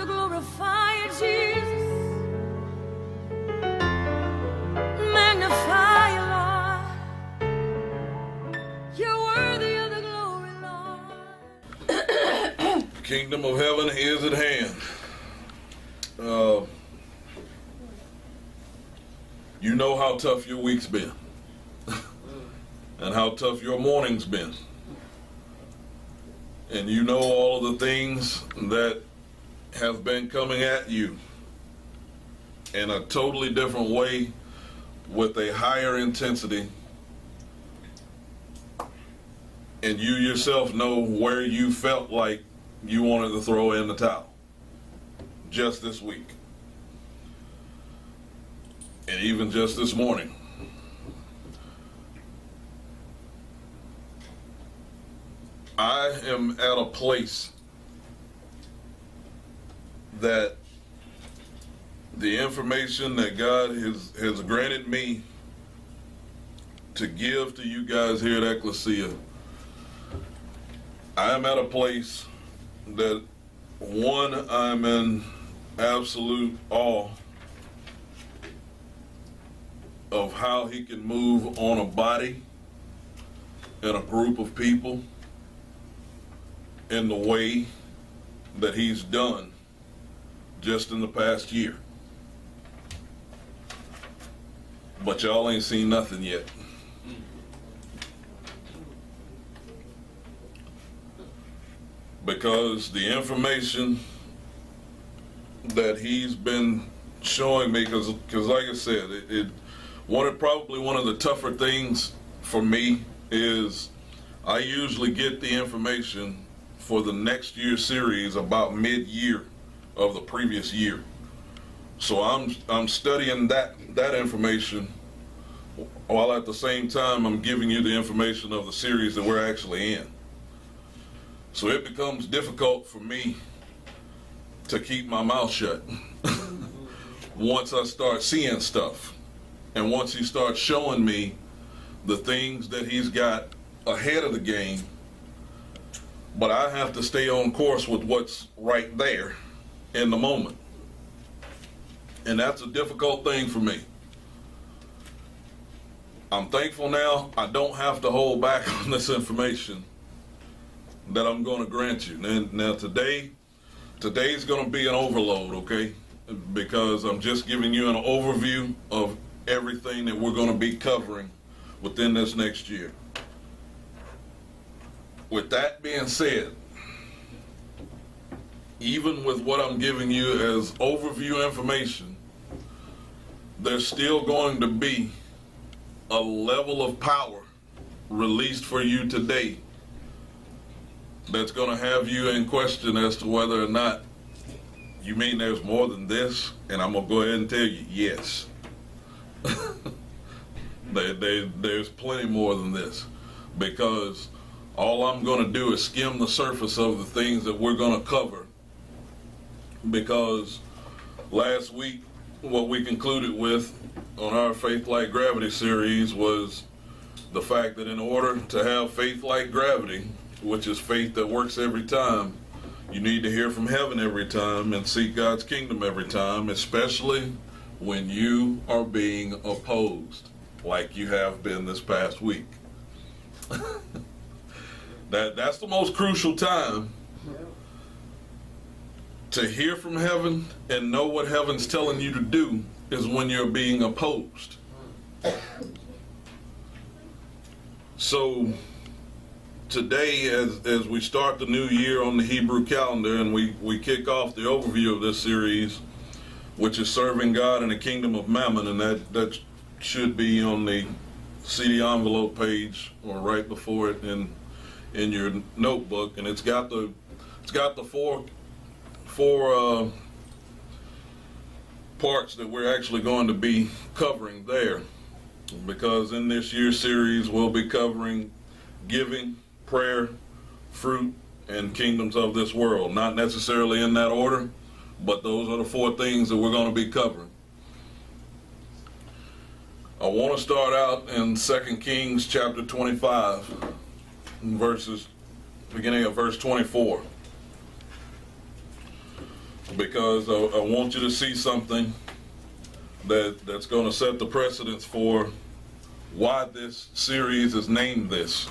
glorify you, Jesus. Magnify you, Lord. You're worthy of the glory, Lord. The kingdom of heaven is at hand. You know how tough your week's been and how tough your morning's been. And you know all of the things that have been coming at you in a totally different way with a higher intensity. And you yourself know where you felt like you wanted to throw in the towel just this week. And even just this morning. I am at a place that the information that God has granted me to give to you guys here at Ecclesia, I am at a place that, one, I'm in absolute awe of how he can move on a body and a group of people in the way that he's done just in the past year. But y'all ain't seen nothing yet. Because the information that he's been showing me, because like I said, probably one of the tougher things for me is I usually get the information for the next year's series about mid-year of the previous year. So I'm studying that information while at the same time I'm giving you the information of the series that we're actually in. So it becomes difficult for me to keep my mouth shut once I start seeing stuff. And once he starts showing me the things that he's got ahead of the game, but I have to stay on course with what's right there in the moment. And that's a difficult thing for me. I'm thankful now I don't have to hold back on this information that I'm going to grant you. Now today's going to be an overload, okay? Because I'm just giving you an overview of everything that we're going to be covering within this next year. With that being said, even with what I'm giving you as overview information, there's still going to be a level of power released for you today that's going to have you in question as to whether or not you mean there's more than this. And I'm going to go ahead and tell you, yes. There's plenty more than this, because all I'm going to do is skim the surface of the things that we're going to cover. Because last week, what we concluded with on our Faith Like Gravity series was the fact that in order to have faith like gravity, which is faith that works every time, you need to hear from heaven every time and seek God's kingdom every time, especially when you are being opposed, like you have been this past week. That's the most crucial time to hear from heaven and know what heaven's telling you to do, is when you're being opposed. So today, as we start the new year on the Hebrew calendar, and we kick off the overview of this series, which is serving God in the kingdom of Mammon, and that should be on the CD envelope page or right before it in your notebook, and it's got the four parts that we're actually going to be covering there, because in this year's series we'll be covering giving, prayer, fruit, and kingdoms of this world. Not necessarily in that order, but those are the four things that we're going to be covering. I want to start out in 2 Kings chapter 25, beginning of verse 24. because I want you to see something that's going to set the precedence for why this series is named this,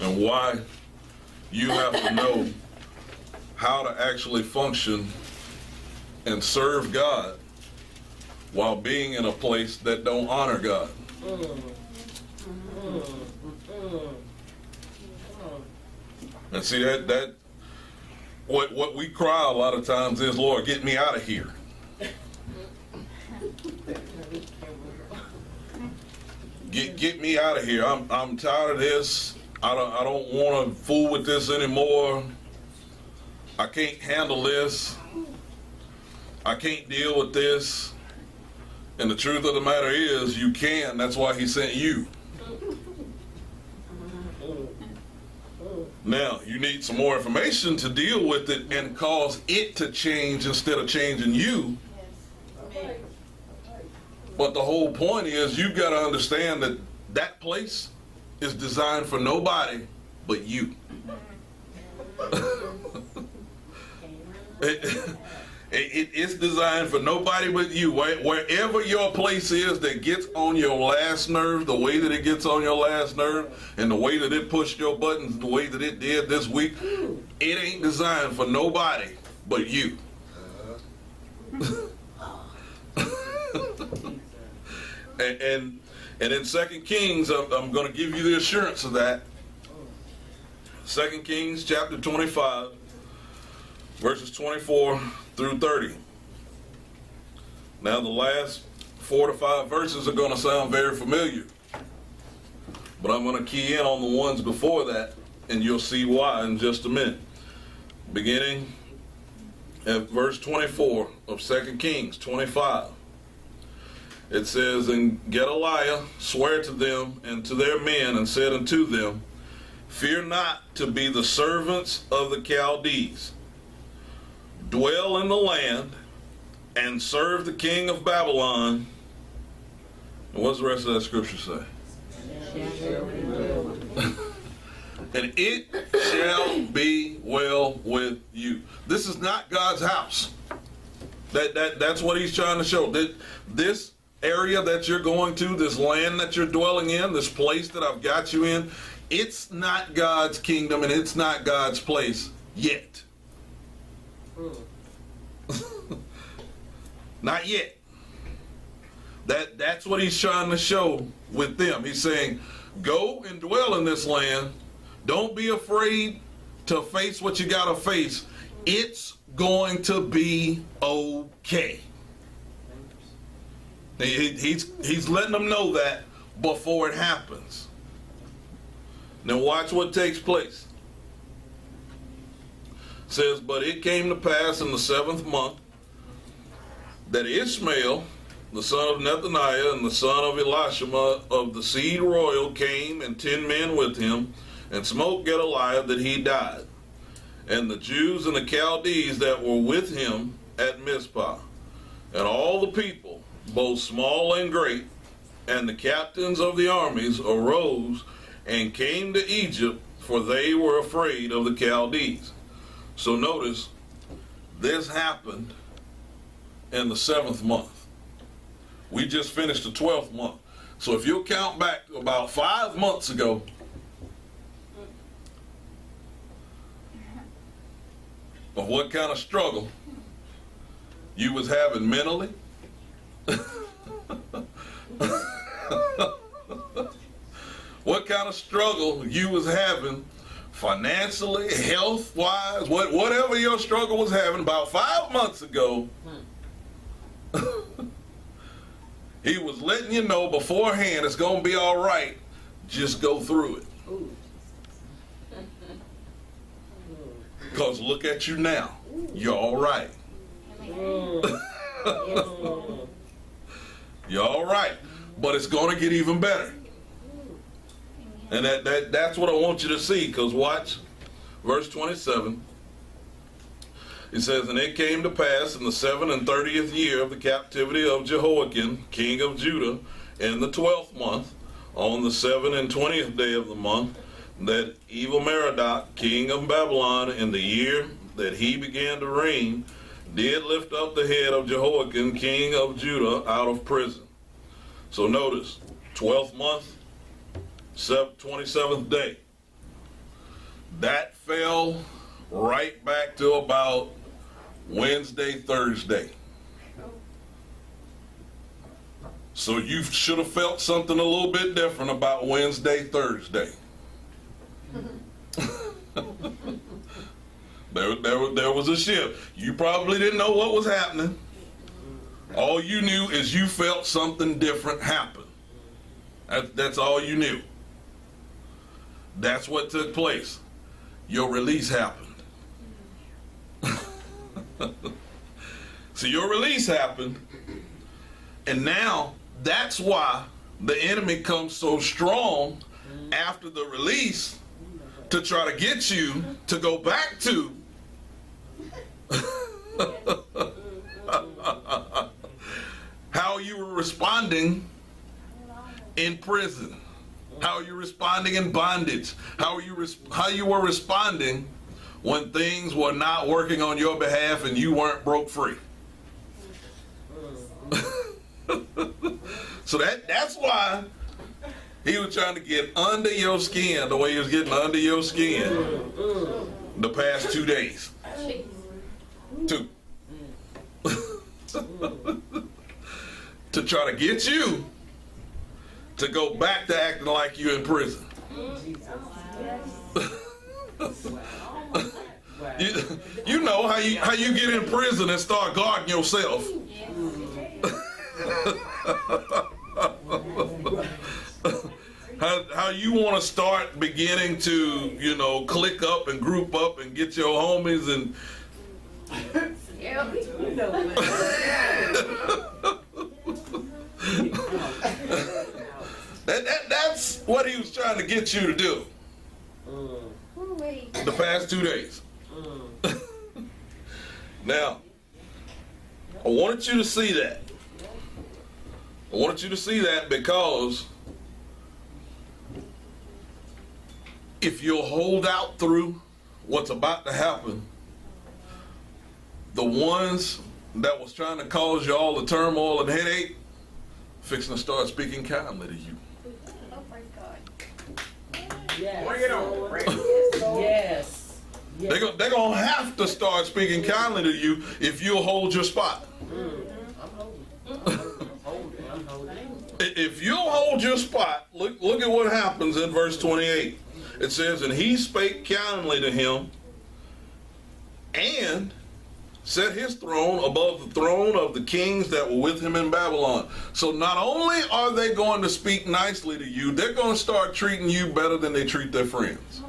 and why you have to know how to actually function and serve God while being in a place that don't honor God. And see that what we cry a lot of times is, Lord, get me out of here. Get me out of here. I'm tired of this. I don't want to fool with this anymore. I can't handle this. I can't deal with this. And the truth of the matter is, you can. That's why he sent you. Now, you need some more information to deal with it and cause it to change instead of changing you. But the whole point is, you've got to understand that that place is designed for nobody but you. It's designed for nobody but you. Wherever your place is that gets on your last nerve, the way that it gets on your last nerve, and the way that it pushed your buttons, the way that it did this week, it ain't designed for nobody but you. And in 2 Kings, I'm going to give you the assurance of that. 2 Kings chapter 25, verses 24 through 30. Now the last 4 to 5 verses are going to sound very familiar, but I'm going to key in on the ones before that, and you'll see why in just a minute. Beginning at verse 24 of 2 Kings 25. It says, And Gedaliah sware to them and to their men, and said unto them, Fear not to be the servants of the Chaldees. Dwell in the land, and serve the king of Babylon. And what's the rest of that scripture say? And it shall be well with you. This is not God's house. That's what he's trying to show. This area that you're going to, this land that you're dwelling in, this place that I've got you in, it's not God's kingdom and it's not God's place yet. Not yet. That's what he's trying to show with them. He's saying, go and dwell in this land. Don't be afraid to face what you gotta face. It's going to be okay. He's letting them know that before it happens. Now watch what takes place. It says, But it came to pass in the 7th month that Ishmael, the son of Nethaniah, and the son of Elishama of the seed royal, came, and 10 men with him, and smote Gedaliah that he died, and the Jews and the Chaldees that were with him at Mizpah, and all the people, both small and great, and the captains of the armies arose and came to Egypt, for they were afraid of the Chaldees. So notice, this happened in the 7th month. We just finished the 12th month. So if you'll count back to about 5 months ago, of what kind of struggle you was having mentally, what kind of struggle you was having financially, health-wise, whatever your struggle was having about 5 months ago, he was letting you know beforehand it's going to be all right. Just go through it. Because look at you now. You're all right. You're all right. But it's going to get even better. And that's what I want you to see. Because watch verse 27. It says, And it came to pass in the 37th year of the captivity of Jehoiakim, king of Judah, in the 12th month, on the 27th day of the month, that Evil-Merodach, king of Babylon, in the year that he began to reign, did lift up the head of Jehoiakim, king of Judah, out of prison. So notice, 12th month, 27th day. That fell right back to about Wednesday, Thursday. So you should have felt something a little bit different about Wednesday, Thursday. There was a shift. You probably didn't know what was happening. All you knew is you felt something different happen. That's all you knew. That's what took place. Your release happened. So your release happened, and now that's why the enemy comes so strong after the release to try to get you to go back to how you were responding in prison, how you were responding in bondage, how you were responding when things were not working on your behalf and you weren't broke free. So that's why he was trying to get under your skin the way he was getting under your skin the past 2 days. 2. To try to get you to go back to acting like you in prison. You know how you get in prison and start guarding yourself. How you want to start beginning to, click up and group up and get your homies and that's what he was trying to get you to do the past 2 days. Now, I wanted you to see that. I wanted you to see that because if you'll hold out through what's about to happen, the ones that was trying to cause you all the turmoil and headache, fixing to start speaking kindly to you. Oh my God. Yes. Bring it on. Bring it. Yes. They're going to have to start speaking kindly to you if you'll hold your spot. If you'll hold your spot, look at what happens in verse 28. It says, and he spake kindly to him and set his throne above the throne of the kings that were with him in Babylon. So not only are they going to speak nicely to you, they're going to start treating you better than they treat their friends.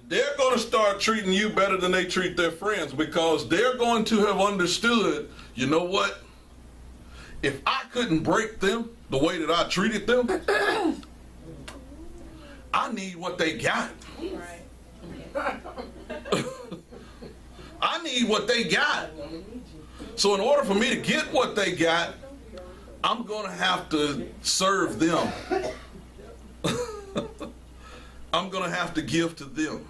They're going to start treating you better than they treat their friends because they're going to have understood, you know what? If I couldn't break them the way that I treated them, I need what they got. I need what they got. So in order for me to get what they got, I'm going to have to serve them. I'm going to have to give to them.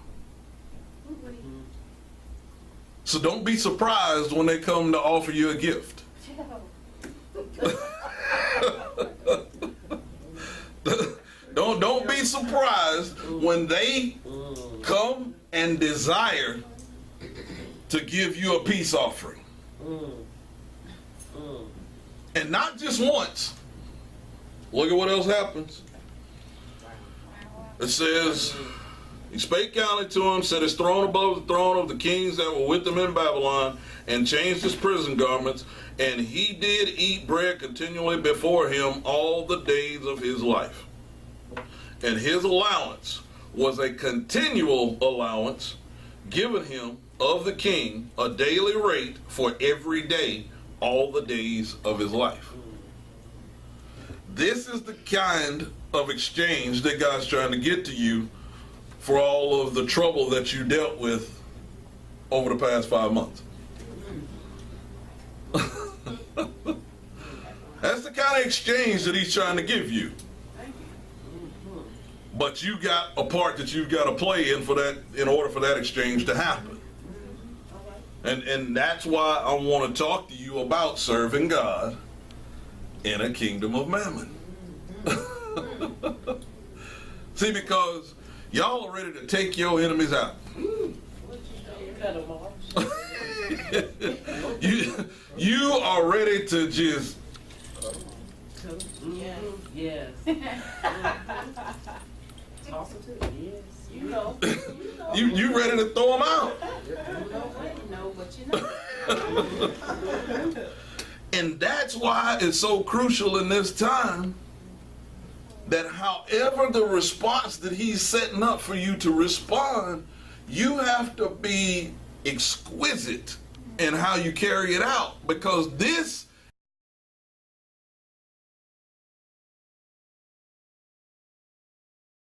So don't be surprised when they come to offer you a gift. Don't be surprised when they come and desire to give you a peace offering. And not just once. Look at what else happens. It says, he spake kindly to him, set his throne above the throne of the kings that were with him in Babylon, and changed his prison garments, and he did eat bread continually before him all the days of his life. And his allowance was a continual allowance given him of the king, a daily rate for every day, all the days of his life. This is the kind of exchange that God's trying to get to you for all of the trouble that you dealt with over the past 5 months. That's the kind of exchange that he's trying to give you. but you got a part that you've got to play in for that, in order for that exchange to happen. And that's why I want to talk to you about serving God in a kingdom of mammon. See, because y'all are ready to take your enemies out. You are ready to just Yes. Awesome too. Yes. You know. you ready to throw them out. You know what you know. And that's why it's so crucial in this time that however the response that he's setting up for you to respond, you have to be exquisite in how you carry it out, because this